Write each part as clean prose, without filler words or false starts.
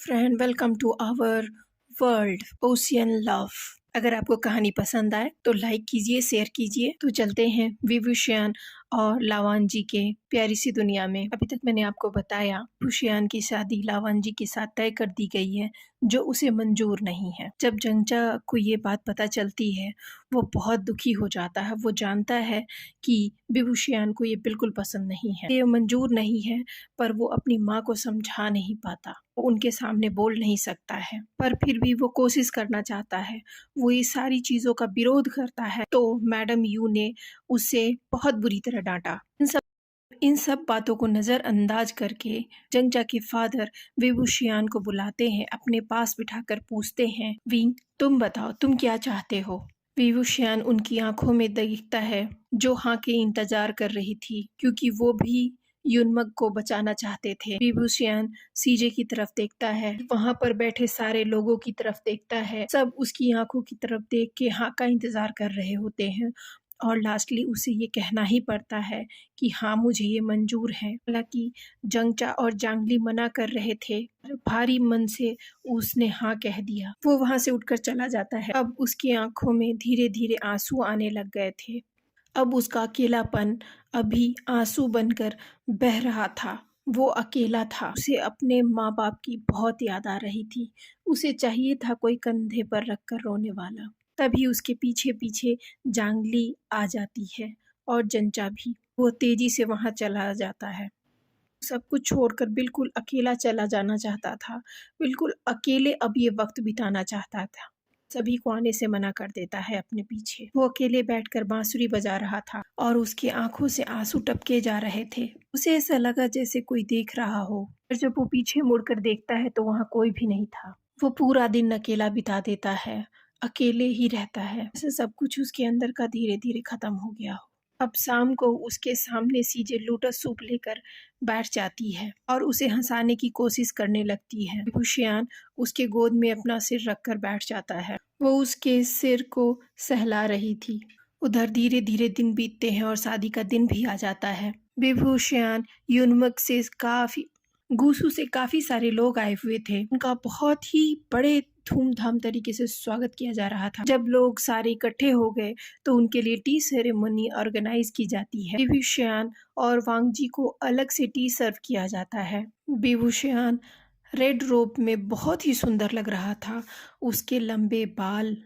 Friend, welcome to our world ocean love. अगर आपको कहानी पसंद आए तो लाइक कीजिए, शेयर कीजिए। तो चलते हैं विभूषण और लावान जी के प्यारी सी दुनिया में। अभी तक मैंने आपको बताया विभूषण की शादी लावान जी के साथ तय कर दी गई है, जो उसे मंजूर नहीं है। जब जंगचा को ये बात पता चलती है, वो बहुत दुखी हो जाता है। वो जानता है कि विभूषण को ये बिल्कुल पसंद नहीं है, ये मंजूर नहीं है, पर वो अपनी माँ को समझा नहीं पाता, वो उनके सामने बोल नहीं सकता है। पर फिर भी वो कोशिश करना चाहता है। वो ये सारी चीज़ों का विरोध करता है, तो मैडम यू ने उसे बहुत बुरी तरह डांटा। इन सब बातों को नज़रअंदाज करके जंगचा के फादर विभूषण को बुलाते हैं, अपने पास बिठाकर पूछते हैं, विंग, तुम बताओ, तुम क्या चाहते हो? विभूषण उनकी आंखों में देखता है, जो हाँ के इंतजार कर रही थी, क्योंकि वो भी युनमक को बचाना चाहते थे। विभूषण सीजे की तरफ देखता है, वहां पर बैठे सारे लोगों की तरफ देखता है। सब उसकी आंखों की तरफ देख के हाँ का इंतजार कर रहे होते हैं, और लास्टली उसे ये कहना ही पड़ता है कि हाँ, मुझे ये मंजूर है। हालांकि जंगचा और जांगली मना कर रहे थे, भारी मन से उसने हाँ कह दिया। वो वहां से उठकर चला जाता है। अब उसकी आंखों में धीरे धीरे आंसू आने लग गए थे। अब उसका अकेलापन अभी आंसू बनकर बह रहा था। वो अकेला था। उसे अपने माँ बाप की बहुत याद आ रही थी। उसे चाहिए था कोई कंधे पर रखकर रोने वाला। तभी उसके पीछे पीछे जांगली आ जाती है, और जंचा भी। वो तेजी से वहां चला जाता है। सब कुछ छोड़कर बिल्कुल अकेला चला जाना चाहता था। बिल्कुल अकेले अब ये वक्त बिताना चाहता था। सभी को आने से मना कर देता है अपने पीछे। वो अकेले बैठकर बांसुरी बजा रहा था, और उसकी आंखों से आंसू टपके जा रहे थे। उसे ऐसा लगा जैसे कोई देख रहा हो, पर जब वो पीछे मुड़कर देखता है तो वहाँ कोई भी नहीं था। वो पूरा दिन अकेला बिता देता है, अकेले ही रहता है, जैसे सब कुछ उसके अंदर का धीरे धीरे खत्म हो गया हो। अब शाम को उसके सामने सीजे लोटस सूप लेकर बैठ जाती है, और उसे हंसाने की कोशिश करने लगती है। विभूषण उसके गोद में अपना सिर रखकर बैठ जाता है। वो उसके सिर को सहला रही थी। उधर धीरे धीरे दिन बीतते हैं, और शादी का दिन भी आ जाता है। विभूषण युनमक से काफी गूसू से काफी सारे लोग आए हुए थे। उनका बहुत ही बड़े धूमधाम तरीके से स्वागत किया जा रहा था। जब लोग सारे इकट्ठे हो गए तो उनके लिए टी सेरेमनी ऑर्गेनाइज की जाती है। विभूषण और वांगजी को अलग से टी सर्व किया जाता है। विभूषण रेड रोब में बहुत ही सुंदर लग रहा था। उसके लंबे बाल,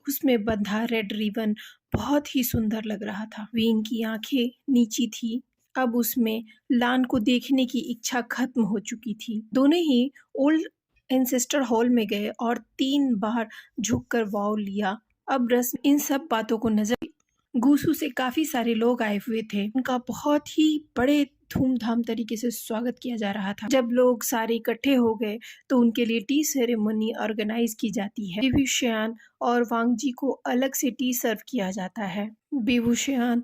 उसमें बंधा रेड रिबन बहुत ही सुंदर लग रहा था। विंग की आंखें नीची थी। अब उसमें लान को देखने की इच्छा खत्म हो चुकी थी। दोनों ही ओल्ड एंसेस्टर हॉल में गए और 3 बार झुककर वाव लिया। अब रस्म इन सब बातों को नजर गूसू से काफी सारे लोग आए हुए थे। उनका बहुत ही बड़े धूमधाम तरीके से स्वागत किया जा रहा था। जब लोग सारे इकट्ठे हो गए तो उनके लिए टी सेरेमनी ऑर्गेनाइज की जाती है। विभूषण और वांगजी को अलग से टी सर्व किया जाता है। विभूषण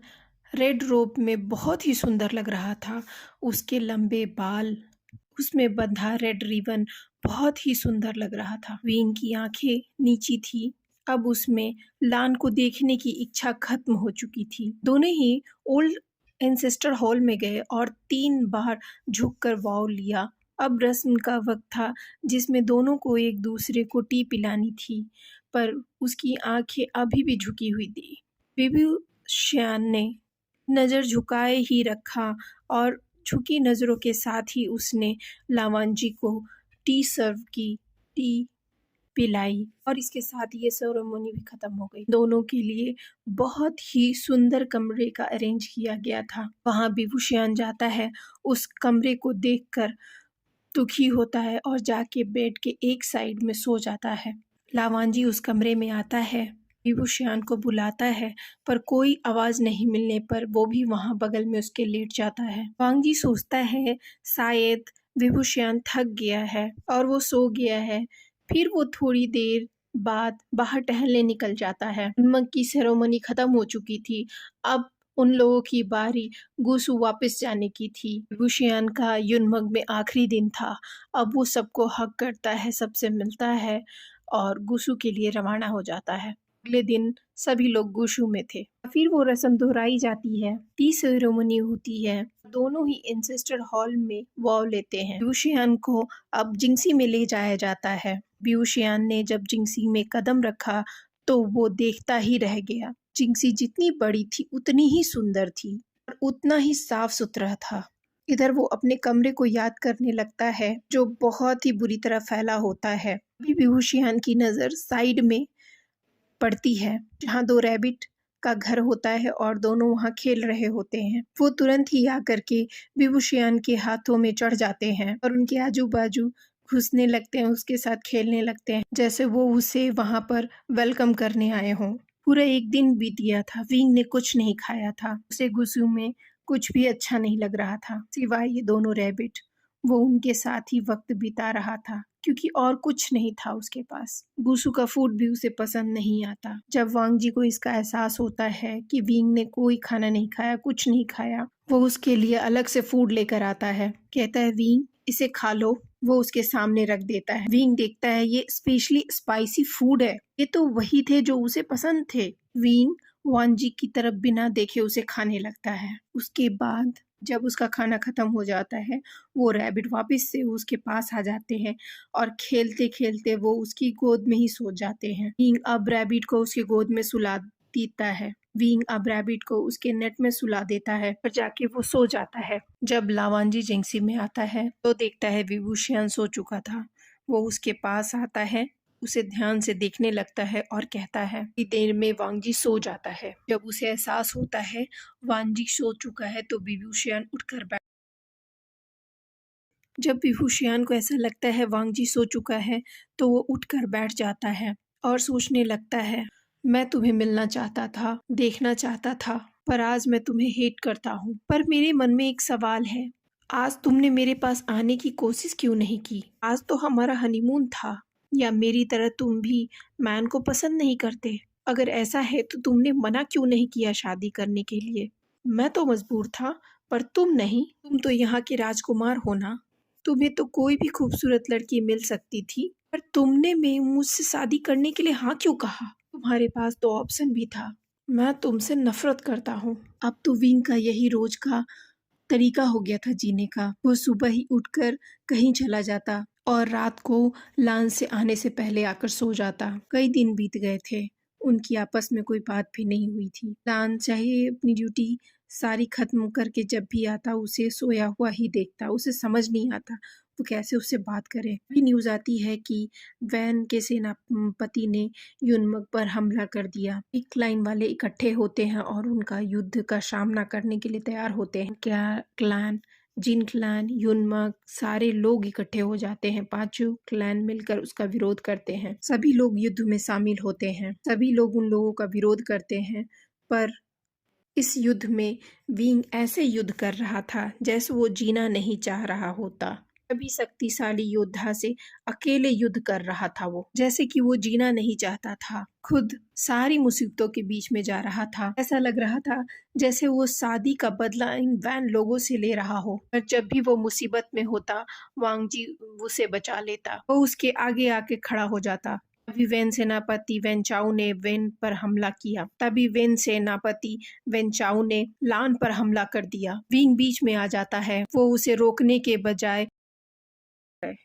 रेड रोब में बहुत ही सुंदर लग रहा था। उसके लंबे बाल, उसमें बंधा रेड रिबन बहुत ही सुंदर लग रहा था। विंग की आंखें नीची थी। अब उसमें लान को देखने की इच्छा खत्म हो चुकी थी। दोनों ही ओल्ड एंसेस्टर हॉल में गए और 3 बार झुककर वाव लिया। अब रस्म का वक्त था, जिसमें दोनों को एक दूसरे को टी पिलानी थी, पर उसकी आंखें अभी भी झुकी हुई थी। विभूषण ने नजर झुकाए ही रखा, और झुकी नजरों के साथ ही उसने लावांजी को टी सर्व की, टी पिलाई, और इसके साथ ये सेरेमनी भी खत्म हो गई। दोनों के लिए बहुत ही सुंदर कमरे का अरेंज किया गया था। वहां विभूषण जाता है, उस कमरे को देखकर दुखी होता है, और जाके बेड के एक साइड में सो जाता है। लावांजी उस कमरे में आता है, विभूषण को बुलाता है, पर कोई आवाज नहीं मिलने पर वो भी वहां बगल में उसके लेट जाता है। वांगजी सोचता है शायद विभूषण थक गया है और वो सो गया है। फिर वो थोड़ी देर बाद बाहर टहलने निकल जाता है। उन्मक की सेरेमनी खत्म हो चुकी थी। अब उन लोगों की बारी गुसु वापस जाने की थी। विभूषण का युनमक में आखिरी दिन था। अब वो सबको हक करता है, सबसे मिलता है, और गुसु के लिए रवाना हो जाता है। अगले दिन सभी लोग गुशु में थे। फिर वो रस्म दोहराई जाती है। टी सेरेमनी होती है। दोनों ही इंसेस्टर हॉल में वॉव लेते हैं। ब्यूशियान को अब जिंगसी में ले जाया जाता है। ब्यूशियान ने जब जिंगसी में कदम रखा तो वो देखता ही रह गया। जिंगसी जितनी बड़ी थी उतनी ही सुंदर थी और उतना ही साफ सुथरा था। इधर वो अपने कमरे को याद करने लगता है जो बहुत ही बुरी तरह फैला होता है। अभी बेहोशियान की नज़र साइड में पड़ती है जहाँ दो रैबिट का घर होता है और दोनों वहाँ खेल रहे होते हैं। वो तुरंत ही आकर के बेहोशियान के हाथों में चढ़ जाते हैं और उनके आजू बाजू घुसने लगते हैं, उसके साथ खेलने लगते हैं जैसे वो उसे वहाँ पर वेलकम करने आए हों। पूरा एक दिन बीत गया था। विंग ने कुछ नहीं खाया था। उसे गुस्सू में कुछ भी अच्छा नहीं लग रहा था सिवाय ये दोनों रैबिट। वो उनके साथ ही वक्त बिता रहा था क्योंकि और कुछ नहीं था उसके पास। गुसू का फूड भी उसे पसंद नहीं आता। जब वांग जी को इसका एहसास होता है कि विंग ने कोई खाना नहीं खाया, कुछ नहीं खाया, वो उसके लिए अलग से फूड लेकर आता है। कहता है विंग इसे खा लो। वो उसके सामने रख देता है। विंग देखता है ये स्पेशली स्पाइसी फूड है। ये तो वही थे जो उसे पसंद थे। विंग वांग जी की तरफ बिना देखे उसे खाने लगता है। उसके बाद जब उसका खाना खत्म हो जाता है वो रैबिट वापस से उसके पास आ जाते हैं और खेलते खेलते वो उसकी गोद में ही सो जाते हैं। विंग अब रैबिट को उसकी गोद में सुला देता है। विंग अब रैबिट को उसके नेट में सुला देता है और जाके वो सो जाता है। जब लावांजी जिंगसी में आता है तो देखता है विभूषण सो चुका था। वो उसके पास आता है, उसे ध्यान से देखने लगता है और कहता है कि देर में वांगजी सो जाता है। जब उसे एहसास होता है वांगजी सो चुका है तो विभूषण उठकर बैठ जब विभूषण को ऐसा लगता है वांगजी सो चुका है तो वो उठकर बैठ जाता है और सोचने लगता है मैं तुम्हें मिलना चाहता था, देखना चाहता था, पर आज मैं तुम्हें हेट करता हूँ। पर मेरे मन में एक सवाल है, आज तुमने मेरे पास आने की कोशिश क्यों नहीं की? आज तो हमारा हनीमून था। या मेरी तरह तुम भी मैन को पसंद नहीं करते? अगर ऐसा है तो तुमने मना क्यों नहीं किया शादी करने के लिए? मैं तो मजबूर था पर तुम नहीं। तुम तो यहाँ के राजकुमार हो ना। तुम्हें तो कोई भी खूबसूरत लड़की मिल सकती थी, पर तुमने मैं मुझसे शादी करने के लिए हाँ क्यों कहा? तुम्हारे पास तो ऑप्शन भी था। मैं तुमसे नफरत करता हूँ। अब तो विंग का यही रोज का तरीका हो गया था जीने का। वो सुबह ही उठकर कहीं चला जाता और रात को लान से आने से पहले आकर सो जाता। कई दिन बीत गए थे, उनकी आपस में कोई बात भी नहीं हुई थी। लान चाहे अपनी ड्यूटी सारी खत्म करके जब भी आता उसे सोया हुआ ही देखता। उसे समझ नहीं आता वो कैसे उससे बात करे। भी न्यूज़ आती है कि वैन के सेनापति ने युनमक पर हमला कर दिया। एक क्लाइन वाले इकट्ठे होते हैं और उनका युद्ध का सामना करने के लिए तैयार होते हैं। क्या क्लैन, जिन क्लैन, युनमक सारे लोग इकट्ठे हो जाते हैं। पांचों क्लैन मिलकर उसका विरोध करते हैं। सभी लोग युद्ध में शामिल होते हैं। सभी लोग उन लोगों का विरोध करते हैं, पर इस युद्ध में विंग ऐसे युद्ध कर रहा था जैसे वो जीना नहीं चाह रहा होता। सभी शक्तिशाली योद्धा से अकेले युद्ध कर रहा था वो, जैसे कि वो जीना नहीं चाहता था। खुद सारी मुसीबतों के बीच में जा रहा था। ऐसा लग रहा था जैसे वो शादी का बदला इन वैन लोगों से ले रहा हो। पर जब भी वो मुसीबत में होता वांगजी उसे बचा लेता। वो उसके आगे आके खड़ा हो जाता। तभी वेन सेनापति वेन चाउ ने वेन पर हमला किया। तभी वेन सेनापति वेन चाउ ने लान पर हमला कर दिया। विंग बीच में आ जाता है। वो उसे रोकने के बजाय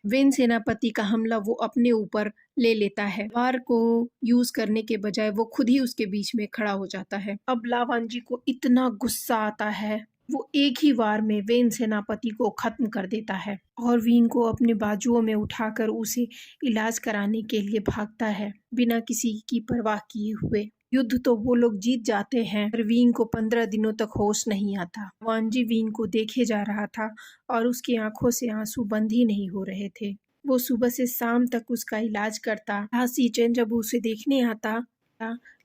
वेन सेनापति का हमला वो अपने ऊपर ले लेता है। वार को यूज करने के बजाय वो खुद ही उसके बीच में खड़ा हो जाता है। अब लावांजी को इतना गुस्सा आता है वो एक ही वार में वेन सेनापति को खत्म कर देता है और विंग को अपने बाजुओं में उठाकर उसे इलाज कराने के लिए भागता है बिना किसी की परवाह किए हुए। युद्ध तो वो लोग जीत जाते हैं पर विंग को 15 दिनों तक होश नहीं आता। वांजी विंग को देखे जा रहा था और उसकी आंखों से आंसू बंद ही नहीं हो रहे थे। वो सुबह से शाम तक उसका इलाज करता। सीचेन जब उसे देखने आता,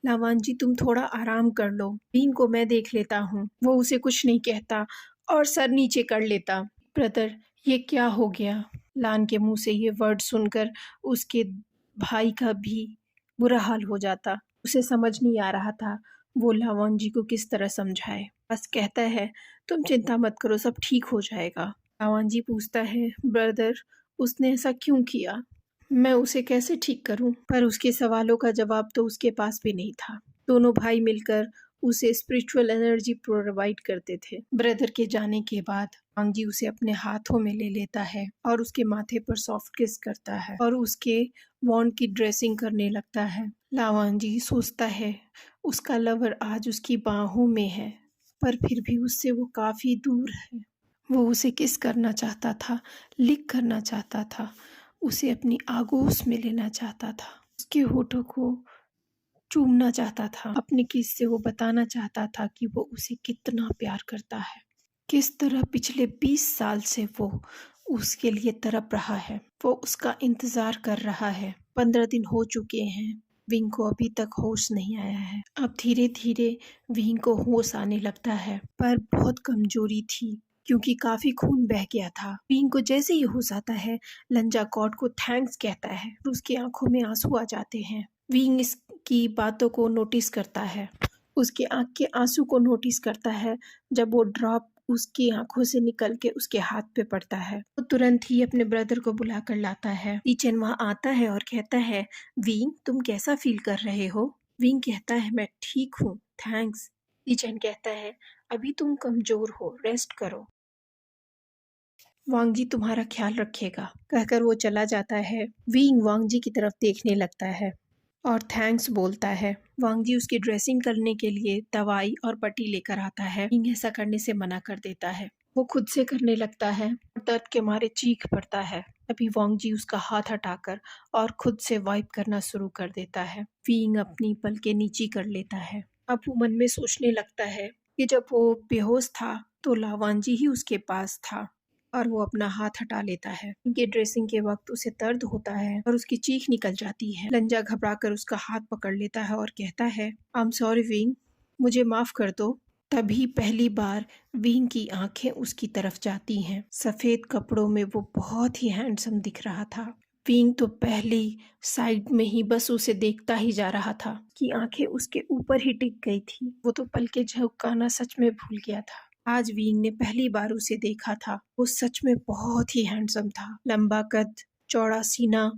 लावांजी तुम थोड़ा आराम कर लो, विंग को मैं देख लेता हूँ। वो उसे कुछ नहीं कहता और सर नीचे कर लेता। ब्रदर ये क्या हो गया? लान के मुंह से ये वर्ड सुनकर उसके भाई का भी बुरा हाल हो जाता। उसे समझ नहीं आ रहा था वो लावांजी को किस तरह समझाए। बस कहता है तुम चिंता मत करो, सब ठीक हो जाएगा। लावांजी पूछता है ब्रदर उसने ऐसा क्यों किया? मैं उसे कैसे ठीक करूं? पर उसके सवालों का जवाब तो उसके पास भी नहीं था। दोनों भाई मिलकर उसे स्पिरिचुअल एनर्जी प्रोवाइड करते थे। ब्रदर के जाने के बाद वांगजी उसे अपने हाथों में ले लेता है और उसके माथे पर सॉफ्ट किस करता है और उसके वॉन्ड की ड्रेसिंग करने लगता है। लावांजी सोचता है उसका लवर आज उसकी बाहों में है, पर फिर भी उससे वो काफी दूर है। वो उसे किस करना चाहता था, लिक करना चाहता था, उसे अपनी आगोश में लेना चाहता था, उसके होठों को चूमना चाहता था। अपने किस से वो बताना चाहता था कि वो उसे कितना प्यार करता है, किस तरह पिछले 20 साल से वो उसके लिए तड़प रहा है, वो उसका इंतजार कर रहा है। 15 दिन हो चुके हैं, विंग को अभी तक होश नहीं आया है। अब धीरे धीरे विंग को होश आने लगता है, पर बहुत कमजोरी थी क्योंकि काफी खून बह गया था। विंग को जैसे ही होश आता है, लंजा गॉड को थैंक्स कहता है और उसकी आंखों में आंसू आ जाते हैं। विंग इसकी बातों को नोटिस करता है, उसके आंख के आंसू को नोटिस करता है। जब वो ड्रॉप उसकी आंखों से निकल के उसके हाथ पे पड़ता है, वो तुरंत ही अपने ब्रदर को बुला कर लाता है। टीचन वहां आता है और कहता है, विंग तुम कैसा फील कर रहे हो? विंग कहता है, मैं ठीक हूँ, थैंक्स। टीचन कहता है, अभी तुम कमजोर हो, रेस्ट करो, वांगजी तुम्हारा ख्याल रखेगा। कहकर वो चला जाता है। विंग वांगजी की तरफ देखने लगता है और थैंक्स बोलता है। वांगजी उसकी ड्रेसिंग करने के लिए दवाई और पट्टी लेकर आता है। विंग ऐसा करने से मना कर देता है। वो खुद से करने लगता है और दर्द के मारे चीख पड़ता है। तभी वांगजी उसका हाथ हटाकर और खुद से वाइप करना शुरू कर देता है। विंग अपनी पलकें नीची कर लेता है। अब वो मन में सोचने लगता है कि जब वो बेहोश था तो लावांजी ही उसके पास था और वो अपना हाथ हटा लेता है। इनके ड्रेसिंग के वक्त उसे दर्द होता है और उसकी चीख निकल जाती है। लंजा घबराकर उसका हाथ पकड़ लेता है और कहता है, आई एम सॉरी विंग, मुझे माफ कर दो। तभी पहली बार विंग की आंखें उसकी तरफ जाती हैं। सफेद कपड़ों में वो बहुत ही हैंडसम दिख रहा था। विंग तो पहली साइड में ही बस उसे देखता ही जा रहा था कि आंखें उसके ऊपर ही टिक गई थी। वो तो पलके झपकाना सच में भूल गया था। आज विंग ने पहली बार उसे देखा था। वो सच में बहुत ही हैंडसम था। लंबा कद, चौड़ा सीना,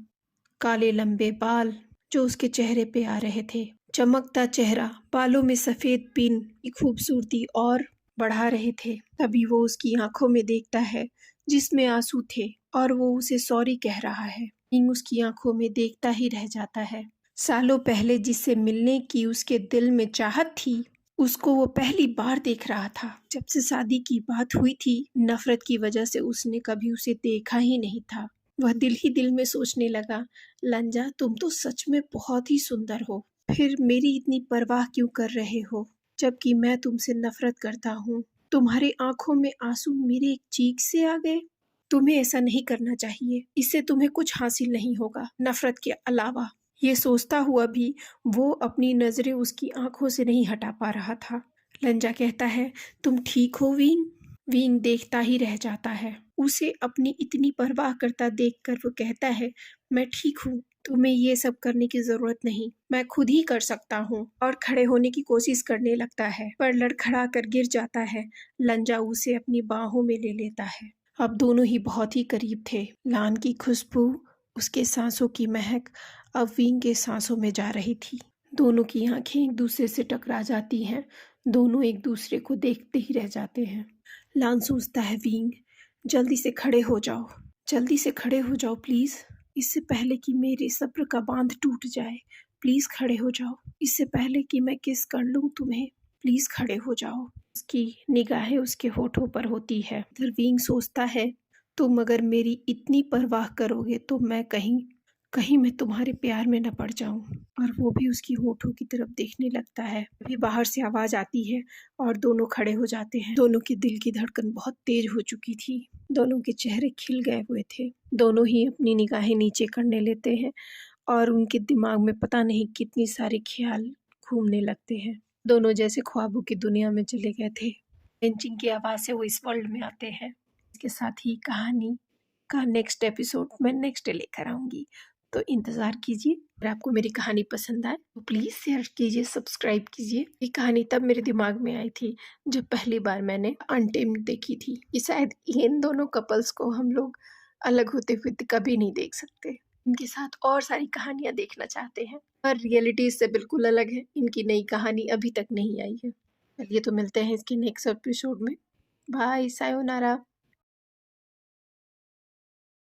काले लंबे बाल जो उसके चेहरे पे आ रहे थे, चमकता चेहरा, बालों में सफेद पिन की खूबसूरती और बढ़ा रहे थे। तभी वो उसकी आंखों में देखता है जिसमें आंसू थे और वो उसे सॉरी कह रहा है। विंग उसकी आंखों में देखता ही रह जाता है। सालों पहले जिससे मिलने की उसके दिल में चाहत थी, उसको वो पहली बार देख रहा था। जब से शादी की बात हुई थी, नफरत की वजह से उसने कभी उसे देखा ही नहीं था। वह दिल ही दिल में सोचने लगा, लंजा तुम तो सच में बहुत ही सुंदर हो, फिर मेरी इतनी परवाह क्यों कर रहे हो, जबकि मैं तुमसे नफरत करता हूँ। तुम्हारी आंखों में आंसू मेरे एक चीख से आ गए। तुम्हें ऐसा नहीं करना चाहिए, इससे तुम्हें कुछ हासिल नहीं होगा नफरत के अलावा। ये सोचता हुआ भी वो अपनी नजरें उसकी आंखों से नहीं हटा पा रहा था। लंजा कहता है, तुम ठीक हो विंग? विंग देखता ही रह जाता है। उसे अपनी इतनी परवाह करता देखकर वो कहता है, मैं ठीक हूँ, तुम्हें ये सब करने की जरूरत नहीं, मैं खुद ही कर सकता हूँ। और खड़े होने की कोशिश करने लगता है, पर लड़खड़ा कर गिर जाता है। लंजा उसे अपनी बाहों में ले लेता है। अब दोनों ही बहुत ही करीब थे। लान की खुशबू, उसके सांसों की महक अब विंग के सांसों में जा रही थी। दोनों की आंखें एक दूसरे से टकरा जाती हैं। दोनों एक दूसरे को देखते ही रह जाते हैं। लान सोचता है, विंग जल्दी से खड़े हो जाओ, जल्दी से खड़े हो जाओ प्लीज, इससे पहले कि मेरे सब्र का बांध टूट जाए। प्लीज खड़े हो जाओ, इससे पहले कि मैं किस कर लूं तुम्हें, प्लीज खड़े हो जाओ। उसकी निगाहें उसके होठों पर होती है। इधर विंग सोचता है, तुम अगर मेरी इतनी परवाह करोगे तो मैं कहीं कहीं मैं तुम्हारे प्यार में न पड़ जाऊं। और वो भी उसकी होठों की तरफ देखने लगता है। अभी बाहर से आवाज आती है और दोनों खड़े हो जाते हैं। दोनों के दिल की धड़कन बहुत तेज हो चुकी थी। दोनों के चेहरे खिल गए हुए थे। दोनों ही अपनी निगाहें नीचे करने लेते हैं और उनके दिमाग में पता नहीं कितनी सारे ख्याल घूमने लगते हैं। दोनों जैसे ख्वाबों की दुनिया में चले गए थे। पेंचिंग की आवाज से वो इस वर्ल्ड में आते हैं। इसके साथ ही कहानी का नेक्स्ट एपिसोड मैं नेक्स्ट डे लेकर आऊंगी, तो इंतज़ार कीजिए। अगर आपको मेरी कहानी पसंद आए तो प्लीज़ शेयर कीजिए, सब्सक्राइब कीजिए। ये कहानी तब मेरे दिमाग में आई थी जब पहली बार मैंने अनटेम्ड देखी थी कि शायद इन दोनों कपल्स को हम लोग अलग होते हुए कभी नहीं देख सकते। इनके साथ और सारी कहानियाँ देखना चाहते हैं, पर रियलिटी इससे बिल्कुल अलग है। इनकी नई कहानी अभी तक नहीं आई है। चलिए तो मिलते हैं इसके नेक्स्ट एपिसोड में। Bye, sayonara.